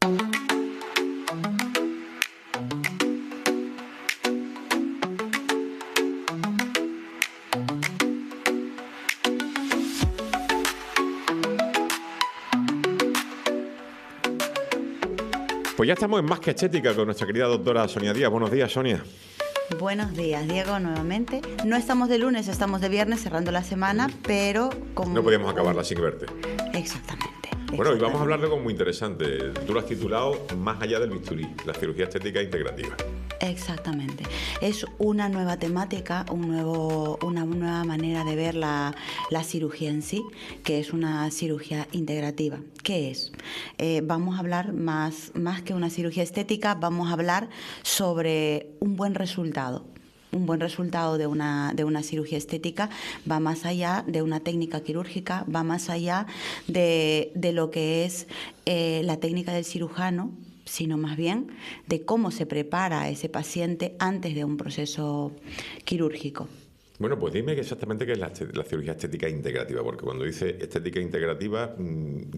Pues ya estamos en Más que Estética con nuestra querida doctora Sonia Díaz. Buenos días, Sonia. Buenos días, Diego, nuevamente. No estamos de lunes, estamos de viernes, cerrando la semana, pero como... No podíamos acabarla sin verte. Exactamente. Bueno, hoy vamos a hablar de algo muy interesante. Tú lo has titulado Más allá del bisturí, la cirugía estética integrativa. Exactamente. Es una nueva temática, una nueva manera de ver la cirugía en sí, que es una cirugía integrativa. ¿Qué es? Vamos a hablar más que una cirugía estética, vamos a hablar sobre un buen resultado. Un buen resultado de una cirugía estética va más allá de una técnica quirúrgica, va más allá de lo que es la técnica del cirujano, sino más bien de cómo se prepara a ese paciente antes de un proceso quirúrgico. Bueno, pues dime exactamente qué es la cirugía estética integrativa, porque cuando dice estética integrativa,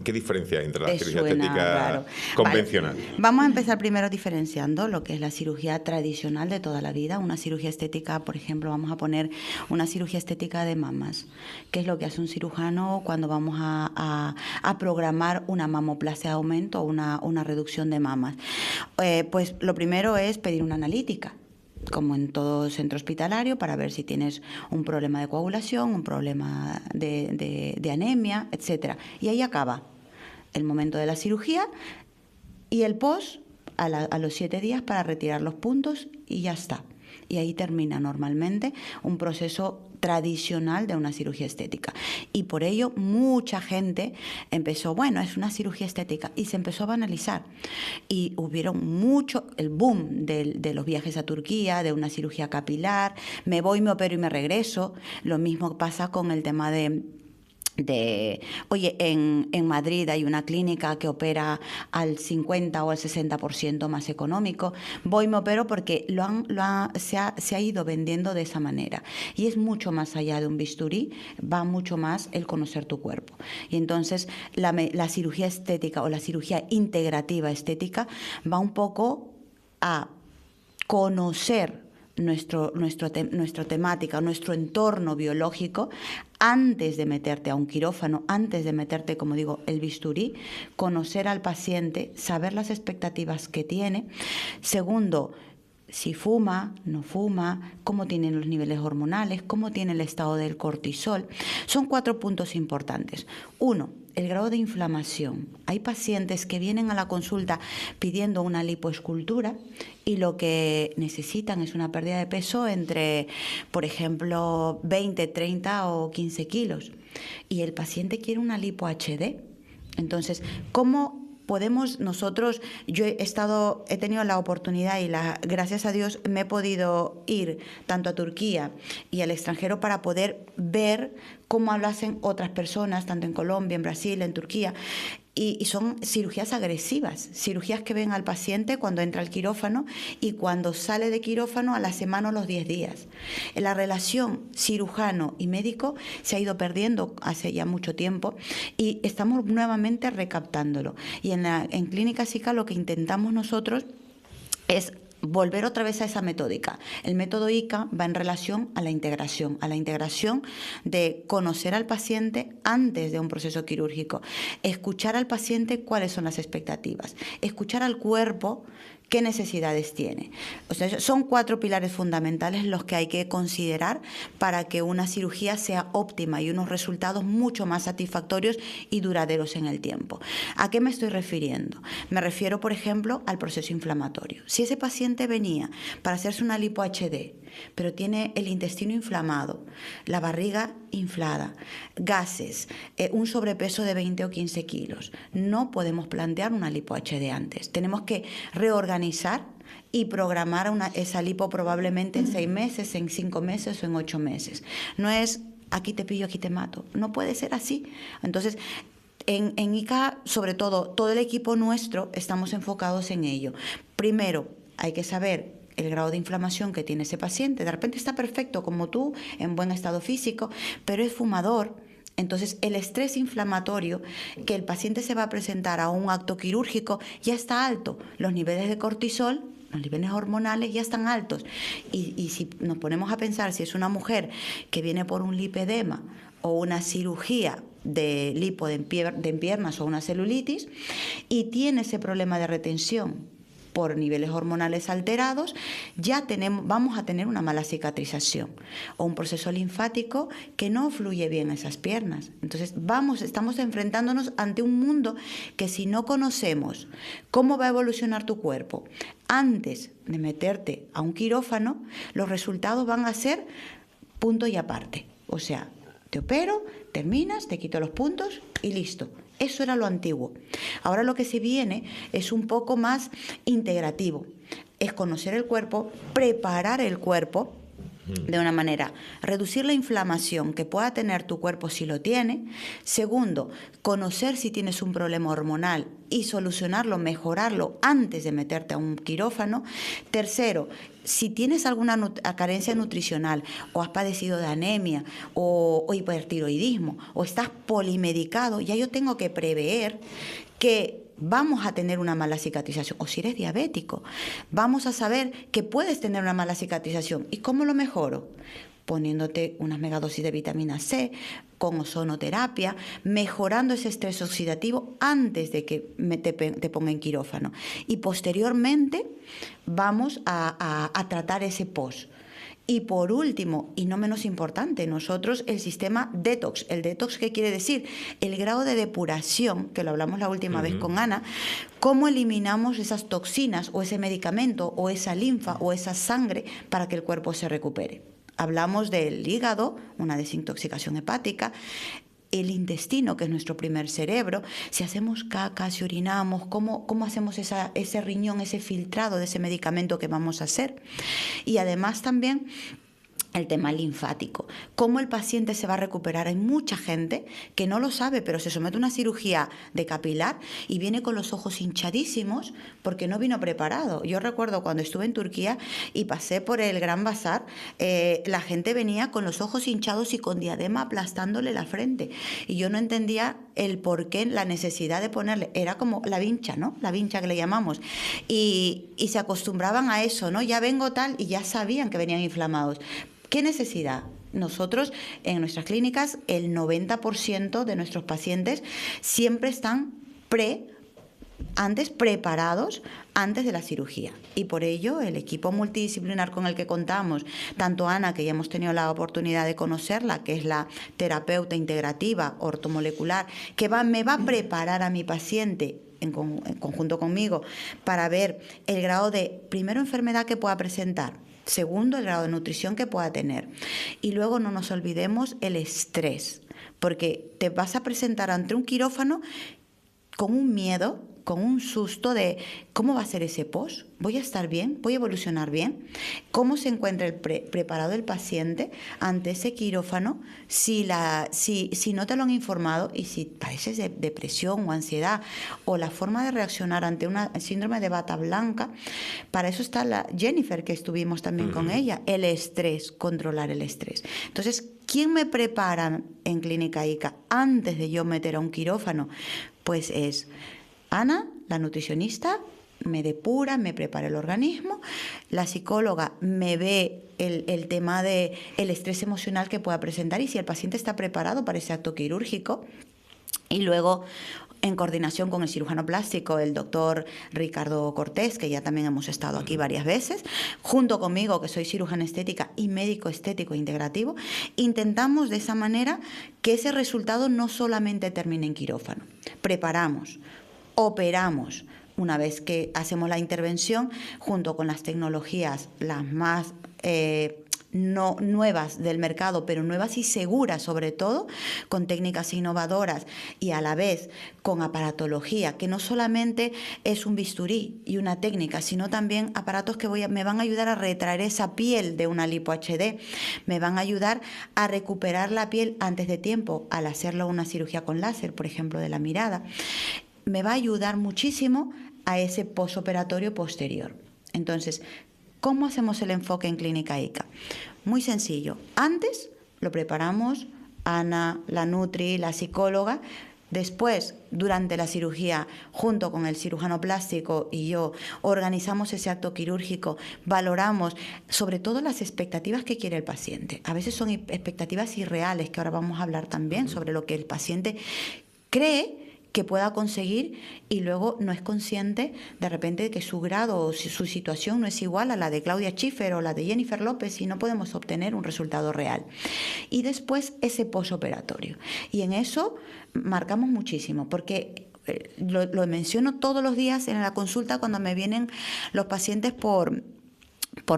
¿qué diferencia hay entre la cirugía estética raro. convencional? Vale. Vamos a empezar primero diferenciando lo que es la cirugía tradicional de toda la vida. Una cirugía estética, por ejemplo, vamos a poner una cirugía estética de mamas. ¿Qué es lo que hace un cirujano cuando vamos a programar una mamoplastia de aumento o una reducción de mamas? Pues lo primero es pedir una analítica, como en todo centro hospitalario, para ver si tienes un problema de coagulación, un problema de anemia, etcétera. Y ahí acaba el momento de la cirugía y el post a los 7 días para retirar los puntos y ya está. Y ahí termina normalmente un proceso tradicional de una cirugía estética. Y por ello mucha gente empezó, bueno, es una cirugía estética, y se empezó a banalizar. Y hubieron el boom de los viajes a Turquía, de una cirugía capilar, me voy, me opero y me regreso. Lo mismo pasa con el tema oye, en Madrid hay una clínica que opera al 50 o al 60% más económico. Voy, me opero porque se ha ido vendiendo de esa manera. Y es mucho más allá de un bisturí, va mucho más el conocer tu cuerpo. Y entonces la cirugía estética o la cirugía integrativa estética va un poco a conocer nuestra temática, nuestro entorno biológico, antes de meterte a un quirófano, antes de meterte, como digo, el bisturí, conocer al paciente, saber las expectativas que tiene. Segundo, si fuma, no fuma, cómo tienen los niveles hormonales, cómo tiene el estado del cortisol. Son 4 puntos importantes. 1, el grado de inflamación. Hay pacientes que vienen a la consulta pidiendo una lipoescultura y lo que necesitan es una pérdida de peso entre, por ejemplo, 20, 30 o 15 kilos. Y el paciente quiere una lipo HD. Entonces, ¿cómo podemos nosotros? Yo he tenido la oportunidad y gracias a Dios me he podido ir tanto a Turquía y al extranjero para poder ver cómo lo hacen otras personas, tanto en Colombia, en Brasil, en Turquía. Y son cirugías agresivas, cirugías que ven al paciente cuando entra al quirófano y cuando sale de quirófano a la semana o los 10 días. La relación cirujano y médico se ha ido perdiendo hace ya mucho tiempo y estamos nuevamente recaptándolo. Y en Clínica SICA lo que intentamos nosotros es volver otra vez a esa metódica. El método ICA va en relación a la integración de conocer al paciente antes de un proceso quirúrgico, escuchar al paciente cuáles son las expectativas, escuchar al cuerpo qué necesidades tiene. O sea, son 4 pilares fundamentales los que hay que considerar para que una cirugía sea óptima y unos resultados mucho más satisfactorios y duraderos en el tiempo. ¿A qué me estoy refiriendo? Me refiero, por ejemplo, al proceso inflamatorio. Si ese paciente venía para hacerse una lipo HD, pero tiene el intestino inflamado, la barriga inflada, gases, un sobrepeso de 20 o 15 kilos, no podemos plantear una lipo HD antes. Tenemos que reorganizar y programar esa lipo probablemente en 6 meses, en 5 meses o en 8 meses. No es aquí te pillo, aquí te mato. No puede ser así. Entonces, en ICA, sobre todo el equipo nuestro, estamos enfocados en ello. Primero, hay que saber el grado de inflamación que tiene ese paciente. De repente está perfecto como tú, en buen estado físico, pero es fumador, Entonces, el estrés inflamatorio que el paciente se va a presentar a un acto quirúrgico ya está alto. Los niveles de cortisol, los niveles hormonales ya están altos. Y si nos ponemos a pensar, si es una mujer que viene por un lipedema o una cirugía de lipo de piernas o una celulitis y tiene ese problema de retención por niveles hormonales alterados, vamos a tener una mala cicatrización o un proceso linfático que no fluye bien a esas piernas. Entonces estamos enfrentándonos ante un mundo que si no conocemos cómo va a evolucionar tu cuerpo antes de meterte a un quirófano, los resultados van a ser punto y aparte. O sea, te opero, terminas, te quito los puntos y listo. Eso era lo antiguo. Ahora lo que se viene es un poco más integrativo. Es conocer el cuerpo, preparar el cuerpo de una manera, reducir la inflamación que pueda tener tu cuerpo si lo tiene. Segundo, conocer si tienes un problema hormonal y solucionarlo, mejorarlo antes de meterte a un quirófano. Tercero, si tienes alguna carencia nutricional o has padecido de anemia o hipertiroidismo o estás polimedicado, ya yo tengo que prever que vamos a tener una mala cicatrización. O si eres diabético, vamos a saber que puedes tener una mala cicatrización. ¿Y cómo lo mejoro? Poniéndote unas megadosis de vitamina C, con ozonoterapia, mejorando ese estrés oxidativo antes de que te ponga en quirófano. Y posteriormente vamos a tratar ese post. Y por último, y no menos importante, nosotros el sistema detox. ¿El detox qué quiere decir? El grado de depuración, que lo hablamos la última vez con Ana, cómo eliminamos esas toxinas o ese medicamento o esa linfa o esa sangre para que el cuerpo se recupere. Hablamos del hígado, una desintoxicación hepática, el intestino, que es nuestro primer cerebro, si hacemos caca, si orinamos, cómo hacemos ese riñón, ese filtrado de ese medicamento que vamos a hacer. Y además también el tema linfático, cómo el paciente se va a recuperar. Hay mucha gente que no lo sabe, pero se somete a una cirugía de capilar y viene con los ojos hinchadísimos porque no vino preparado. Yo recuerdo cuando estuve en Turquía y pasé por el Gran Bazar, la gente venía con los ojos hinchados y con diadema aplastándole la frente. Y yo no entendía el por qué, la necesidad de ponerle. Era como la vincha, ¿no? La vincha que le llamamos. Y se acostumbraban a eso, ¿no? Ya vengo tal, y ya sabían que venían inflamados. ¿Qué necesidad? Nosotros, en nuestras clínicas, el 90% de nuestros pacientes siempre están preparados antes de la cirugía. Y por ello, el equipo multidisciplinar con el que contamos, tanto Ana, que ya hemos tenido la oportunidad de conocerla, que es la terapeuta integrativa ortomolecular, que me va a preparar a mi paciente en conjunto conmigo para ver el grado de, primero, enfermedad que pueda presentar, segundo, el grado de nutrición que pueda tener. Y luego no nos olvidemos el estrés, porque te vas a presentar ante un quirófano con un miedo, con un susto de cómo va a ser ese post, voy a estar bien, voy a evolucionar bien, cómo se encuentra preparado el paciente ante ese quirófano, si no te lo han informado y si padeces de depresión o ansiedad o la forma de reaccionar ante una síndrome de bata blanca. Para eso está la Jennifer, que estuvimos también con ella, el estrés, controlar el estrés. Entonces, ¿quién me prepara en Clínica ICA antes de yo meter a un quirófano? Pues es Ana, la nutricionista, me depura, me prepara el organismo. La psicóloga me ve el tema del estrés emocional que pueda presentar y si el paciente está preparado para ese acto quirúrgico. Y luego, en coordinación con el cirujano plástico, el doctor Ricardo Cortés, que ya también hemos estado aquí varias veces, junto conmigo, que soy cirujana estética y médico estético integrativo, intentamos de esa manera que ese resultado no solamente termine en quirófano. Preparamos, operamos. Una vez que hacemos la intervención, junto con las tecnologías las más no nuevas del mercado, pero nuevas y seguras sobre todo, con técnicas innovadoras y a la vez con aparatología, que no solamente es un bisturí y una técnica, sino también aparatos que me van a ayudar a retraer esa piel de una lipo HD, me van a ayudar a recuperar la piel antes de tiempo al hacerlo una cirugía con láser, por ejemplo, de la mirada. Me va a ayudar muchísimo a ese postoperatorio posterior. Entonces, ¿cómo hacemos el enfoque en Clínica ICA? Muy sencillo. Antes lo preparamos Ana, la nutri, la psicóloga. Después, durante la cirugía, junto con el cirujano plástico y yo, organizamos ese acto quirúrgico, valoramos sobre todo las expectativas que quiere el paciente. A veces son expectativas irreales, que ahora vamos a hablar también sobre lo que el paciente cree que pueda conseguir y luego no es consciente de repente de que su grado o su situación no es igual a la de Claudia Schiffer o la de Jennifer López y no podemos obtener un resultado real. Y después ese posoperatorio. Y en eso marcamos muchísimo porque lo menciono todos los días en la consulta cuando me vienen los pacientes por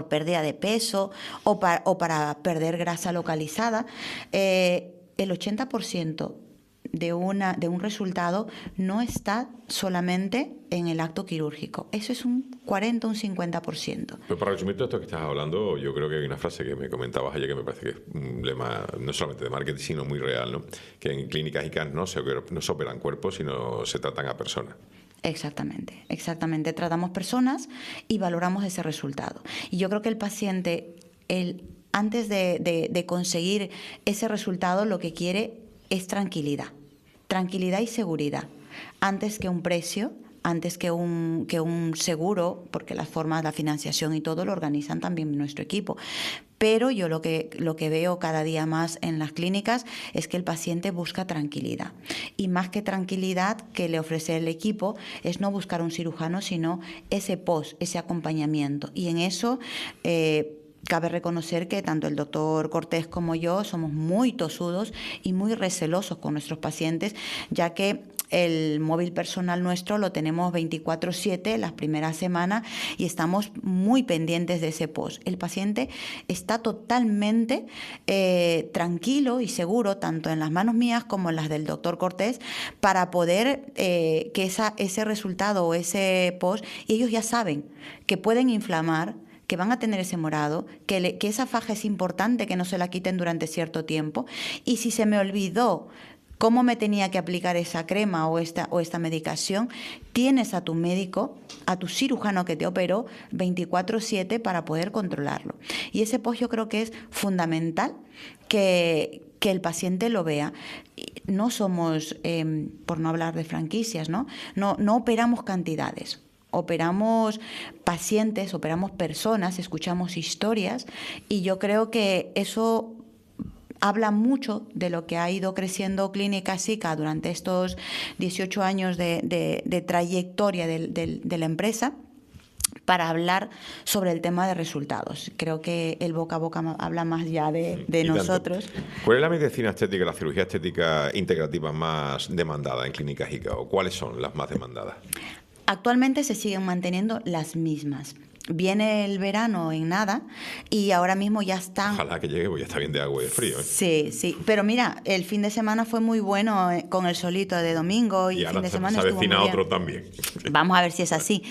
pérdida de peso o para perder grasa localizada. El 80% de un resultado no está solamente en el acto quirúrgico. Eso es un 40, un 50%. Pero para resumir todo esto que estás hablando, yo creo que hay una frase que me comentabas ayer que me parece que es un lema no solamente de marketing, sino muy real, ¿no? Que en clínicas ICANN no se operan cuerpos, sino se tratan a personas. Exactamente, exactamente. Tratamos personas y valoramos ese resultado. Y yo creo que el paciente, antes de conseguir ese resultado, lo que quiere es tranquilidad y seguridad, antes que un precio, antes que un seguro, porque las formas, la financiación y todo lo organizan también nuestro equipo. Pero yo lo que veo cada día más en las clínicas es que el paciente busca tranquilidad. Y más que tranquilidad que le ofrece el equipo, es no buscar un cirujano, sino ese ese acompañamiento. Y en eso cabe reconocer que tanto el doctor Cortés como yo somos muy tosudos y muy recelosos con nuestros pacientes, ya que el móvil personal nuestro lo tenemos 24/7 las primeras semanas y estamos muy pendientes de ese post. El paciente está totalmente tranquilo y seguro, tanto en las manos mías como en las del doctor Cortés, para poder que ese resultado o ese post, y ellos ya saben que pueden inflamar, que van a tener ese morado, que esa faja es importante que no se la quiten durante cierto tiempo, y si se me olvidó cómo me tenía que aplicar esa crema o esta medicación, tienes a tu médico, a tu cirujano que te operó 24/7 para poder controlarlo. Y ese post yo creo que es fundamental que el paciente lo vea. No somos, por no hablar de franquicias, ¿no? No operamos cantidades. Operamos pacientes, operamos personas, escuchamos historias y yo creo que eso habla mucho de lo que ha ido creciendo Clínica SICA durante estos 18 años de trayectoria de la empresa, para hablar sobre el tema de resultados. Creo que el boca a boca habla más ya de nosotros. Tanto. ¿Cuál es la medicina estética, la cirugía estética integrativa más demandada en Clínica ICA o cuáles son las más demandadas? Actualmente se siguen manteniendo las mismas. Viene el verano en nada y ahora mismo ya están... Ojalá que llegue, porque ya está bien de agua y de frío. Sí. Pero mira, el fin de semana fue muy bueno con el solito de domingo y el fin de semana se avecina estuvo muy otro bien. también. Vamos a ver si es así.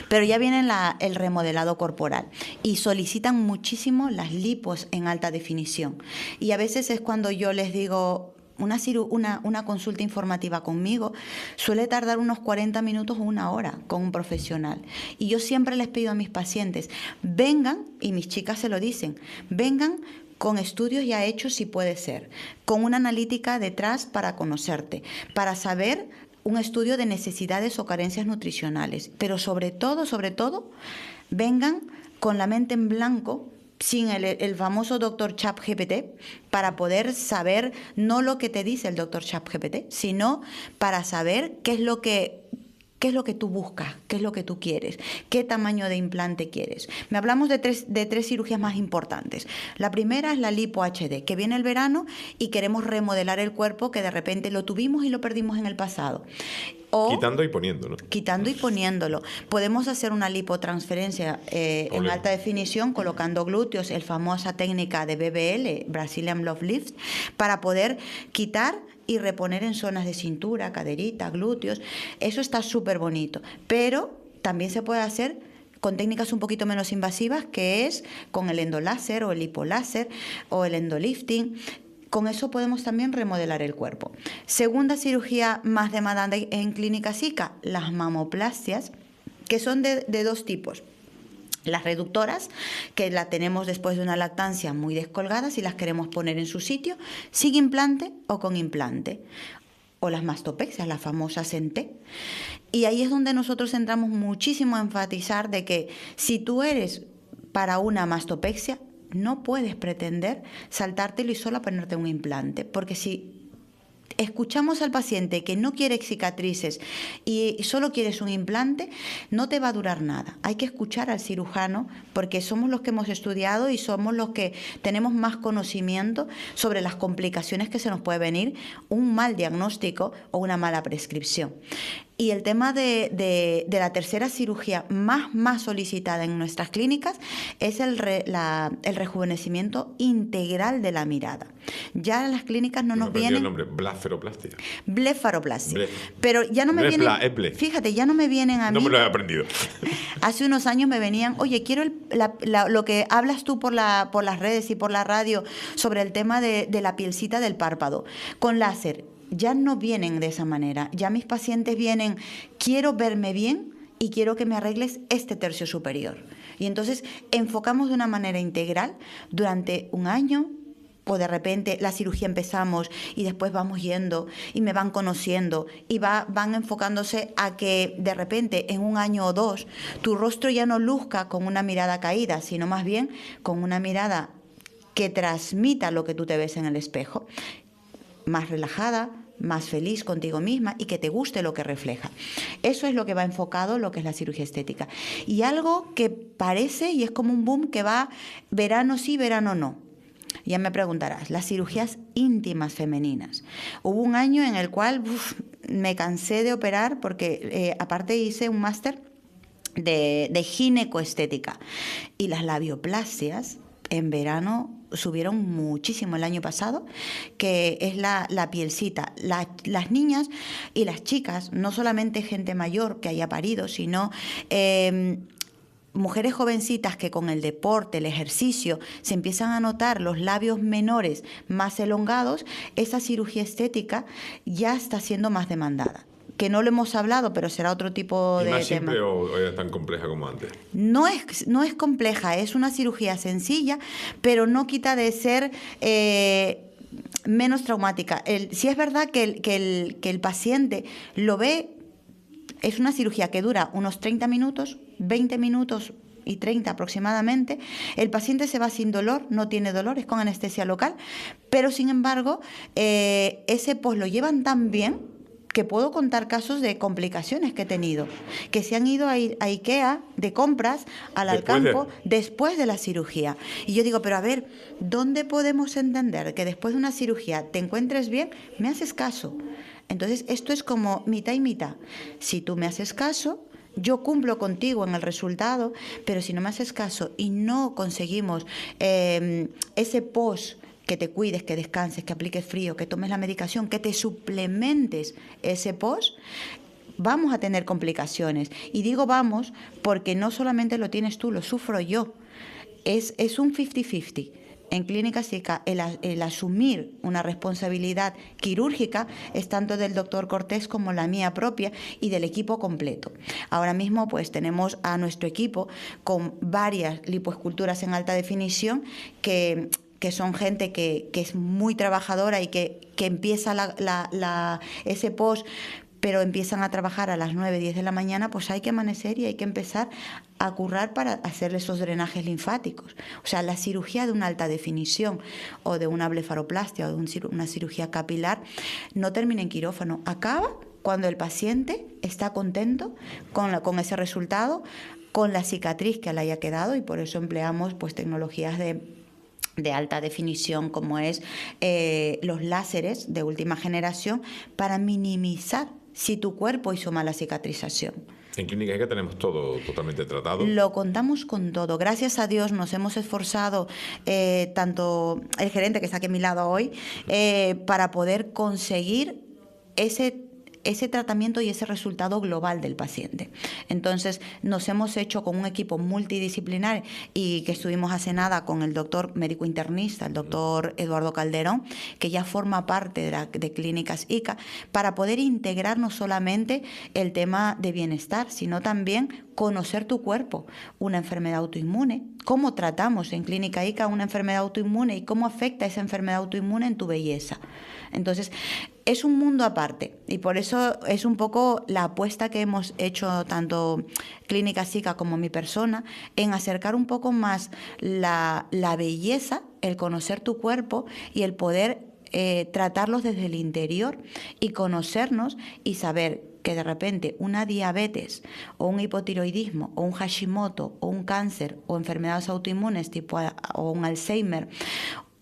Pero ya viene el remodelado corporal y solicitan muchísimo las lipos en alta definición. Y a veces es cuando yo les digo... Una consulta informativa conmigo suele tardar unos 40 minutos o una hora con un profesional. Y yo siempre les pido a mis pacientes, vengan, y mis chicas se lo dicen, vengan con estudios ya hechos si puede ser, con una analítica detrás para conocerte, para saber un estudio de necesidades o carencias nutricionales. Pero sobre todo, vengan con la mente en blanco, sin el famoso doctor ChatGPT, para poder saber no lo que te dice el doctor ChatGPT, sino para saber qué es lo que tú buscas, qué es lo que tú quieres, qué tamaño de implante quieres. Me hablamos de tres cirugías más importantes. La primera es la lipo HD, que viene el verano y queremos remodelar el cuerpo que de repente lo tuvimos y lo perdimos en el pasado. O, quitando y poniendo, ¿no? Quitando y poniéndolo. Podemos hacer una lipotransferencia en alta definición colocando glúteos, la famosa técnica de BBL, Brazilian Love Lift, para poder quitar y reponer en zonas de cintura, caderita, glúteos. Eso está súper bonito. Pero también se puede hacer con técnicas un poquito menos invasivas, que es con el endoláser o el lipoláser o el endolifting. Con eso podemos también remodelar el cuerpo. Segunda cirugía más demandada en Clínica SICA, las mamoplastias, que son de dos tipos. Las reductoras, que la tenemos después de una lactancia muy descolgadas y las queremos poner en su sitio, sin implante o con implante. O las mastopexias, las famosas en T. Y ahí es donde nosotros entramos muchísimo a enfatizar de que si tú eres para una mastopexia, no puedes pretender saltártelo y solo ponerte un implante, porque si escuchamos al paciente que no quiere cicatrices y solo quieres un implante, no te va a durar nada. Hay que escuchar al cirujano porque somos los que hemos estudiado y somos los que tenemos más conocimiento sobre las complicaciones que se nos puede venir un mal diagnóstico o una mala prescripción. Y el tema de la tercera cirugía más solicitada en nuestras clínicas es el rejuvenecimiento integral de la mirada. Ya en las clínicas no nos vienen... el nombre, blefaroplastia. Blefaroplastia. Pero ya no me vienen... Fíjate, ya no me vienen a mí... No me lo he aprendido. Hace unos años me venían, oye, quiero lo que hablas tú por las redes y por la radio sobre el tema de la pielcita del párpado, con láser. Ya no vienen de esa manera. Ya mis pacientes vienen, quiero verme bien y quiero que me arregles este tercio superior. Y entonces enfocamos de una manera integral durante un año, o de repente la cirugía empezamos y después vamos yendo y me van conociendo y van enfocándose a que de repente en un año o dos tu rostro ya no luzca con una mirada caída, sino más bien con una mirada que transmita lo que tú te ves en el espejo, más relajada, más feliz contigo misma y que te guste lo que refleja. Eso es lo que va enfocado, lo que es la cirugía estética. Y algo que parece y es como un boom que va verano sí, verano no. Ya me preguntarás, las cirugías íntimas femeninas. Hubo un año en el cual me cansé de operar porque aparte hice un máster de ginecoestética y las labioplastias en verano subieron muchísimo el año pasado, que es la pielcita. Las niñas y las chicas, no solamente gente mayor que haya parido, sino mujeres jovencitas que con el deporte, el ejercicio, se empiezan a notar los labios menores más elongados, esa cirugía estética ya está siendo más demandada. Que no lo hemos hablado, pero será otro tipo de tema. ¿Es más simple o es tan compleja como antes? No es compleja, es una cirugía sencilla, pero no quita de ser menos traumática. Sí es verdad que el paciente lo ve, es una cirugía que dura unos 30 minutos, 20 minutos y 30 aproximadamente. El paciente se va sin dolor, no tiene dolor, es con anestesia local, pero sin embargo, ese post lo llevan tan bien que puedo contar casos de complicaciones que he tenido, que se han ido a IKEA de compras al Alcampo después de la cirugía. Y yo digo, pero a ver, ¿dónde podemos entender que después de una cirugía te encuentres bien? Me haces caso. Entonces, esto es como mitad y mitad. Si tú me haces caso, yo cumplo contigo en el resultado, pero si no me haces caso y no conseguimos ese post, que te cuides, que descanses, que apliques frío, que tomes la medicación, que te suplementes ese post, vamos a tener complicaciones. Y digo vamos porque no solamente lo tienes tú, lo sufro yo. Es un 50-50. En Clínica SICA, el asumir una responsabilidad quirúrgica es tanto del doctor Cortés como la mía propia y del equipo completo. Ahora mismo pues tenemos a nuestro equipo con varias lipoesculturas en alta definición que son gente que es muy trabajadora y que empieza ese post, pero empiezan a trabajar a las 9, 10 de la mañana, pues hay que amanecer y hay que empezar a currar para hacer esos drenajes linfáticos. O sea, la cirugía de una alta definición o de una blefaroplastia o de una cirugía capilar no termina en quirófano, acaba cuando el paciente está contento con ese resultado, con la cicatriz que le haya quedado, y por eso empleamos pues tecnologías de alta definición como es los láseres de última generación para minimizar si tu cuerpo hizo mala cicatrización. En Clínica SICA tenemos todo totalmente tratado. Lo contamos con todo. Gracias a Dios nos hemos esforzado, tanto el gerente que está aquí a mi lado hoy, para poder conseguir ese tratamiento y ese resultado global del paciente. Entonces, nos hemos hecho con un equipo multidisciplinar y que estuvimos hace nada con el doctor médico internista, el doctor Eduardo Calderón, que ya forma parte de Clínicas ICA, para poder integrar no solamente el tema de bienestar, sino también conocer tu cuerpo, una enfermedad autoinmune, cómo tratamos en Clínica ICA una enfermedad autoinmune y cómo afecta esa enfermedad autoinmune en tu belleza. Entonces, es un mundo aparte y por eso es un poco la apuesta que hemos hecho tanto Clínica ICA como mi persona en acercar un poco más la belleza, el conocer tu cuerpo y el poder tratarlos desde el interior y conocernos y saber que de repente una diabetes o un hipotiroidismo o un Hashimoto o un cáncer o enfermedades autoinmunes tipo o un Alzheimer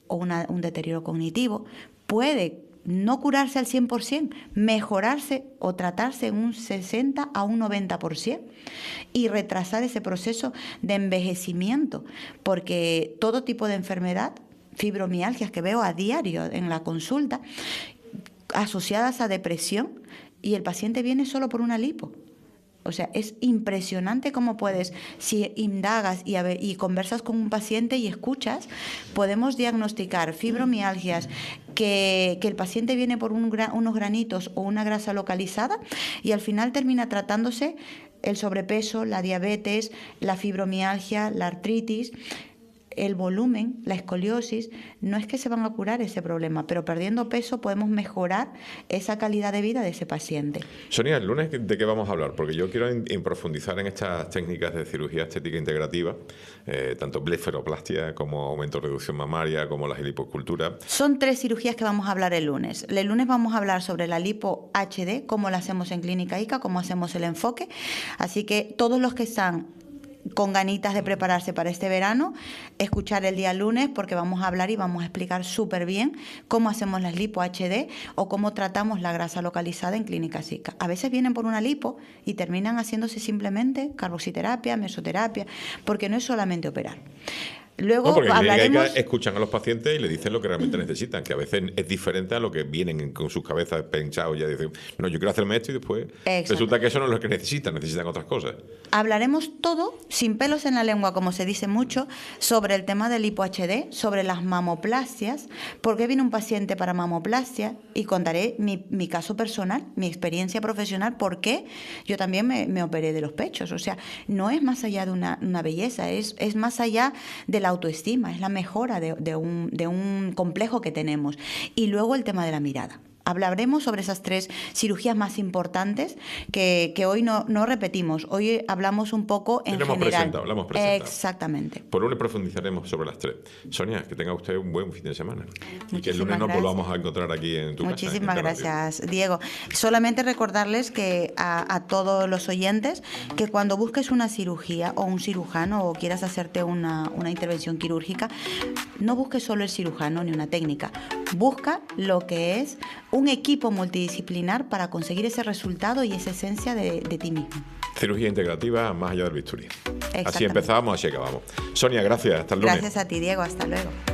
o un deterioro cognitivo puede no curarse al 100%, mejorarse o tratarse en un 60 a un 90% y retrasar ese proceso de envejecimiento, porque todo tipo de enfermedad, fibromialgias que veo a diario en la consulta, asociadas a depresión, y el paciente viene solo por una lipo. O sea, es impresionante cómo puedes, si indagas y conversas con un paciente y escuchas, podemos diagnosticar fibromialgias, que el paciente viene por unos granitos o una grasa localizada y al final termina tratándose el sobrepeso, la diabetes, la fibromialgia, la artritis. El volumen, la escoliosis, no es que se van a curar ese problema, pero perdiendo peso podemos mejorar esa calidad de vida de ese paciente. Sonia, el lunes, ¿de qué vamos a hablar? Porque yo quiero profundizar en estas técnicas de cirugía estética integrativa, tanto blefaroplastia como aumento o reducción mamaria, como la lipoescultura. Son 3 cirugías que vamos a hablar el lunes. El lunes vamos a hablar sobre la lipo HD, cómo la hacemos en Clínica ICA, cómo hacemos el enfoque. Así que todos los que están con ganitas de prepararse para este verano, escuchar el día lunes porque vamos a hablar y vamos a explicar súper bien cómo hacemos las lipo HD o cómo tratamos la grasa localizada en Clínica ICA. A veces vienen por una lipo y terminan haciéndose simplemente carboxiterapia, mesoterapia, porque no es solamente operar. Luego no, porque hablaremos... escuchan a los pacientes y le dicen lo que realmente necesitan, que a veces es diferente a lo que vienen con sus cabezas pensados. Ya dicen, no, yo quiero hacerme esto y después resulta que eso no es lo que necesitan otras cosas. Hablaremos todo, sin pelos en la lengua, como se dice mucho, sobre el tema del lipo HD, sobre las mamoplastias, por qué viene un paciente para mamoplastia y contaré mi caso personal, mi experiencia profesional, por qué yo también me operé de los pechos. O sea, no es más allá de una belleza, es más allá de la autoestima, es la mejora de un complejo que tenemos. Y luego el tema de la mirada. Hablaremos sobre esas 3 cirugías más importantes que hoy no repetimos. Hoy hablamos un poco en general. Hablamos presentado. Exactamente. Por lunes profundizaremos sobre las 3. Sonia, que tenga usted un buen fin de semana. Y que el lunes nos volvamos a encontrar aquí en tu casa. Muchísimas gracias, Diego. Solamente recordarles que a todos los oyentes que cuando busques una cirugía o un cirujano o quieras hacerte una intervención quirúrgica, no busques solo el cirujano ni una técnica. Busca lo que es un equipo multidisciplinar para conseguir ese resultado y esa esencia de ti mismo. Cirugía integrativa más allá del bisturí. Así empezábamos, así acabamos. Sonia, gracias. Hasta el lunes. Gracias a ti, Diego. Hasta luego.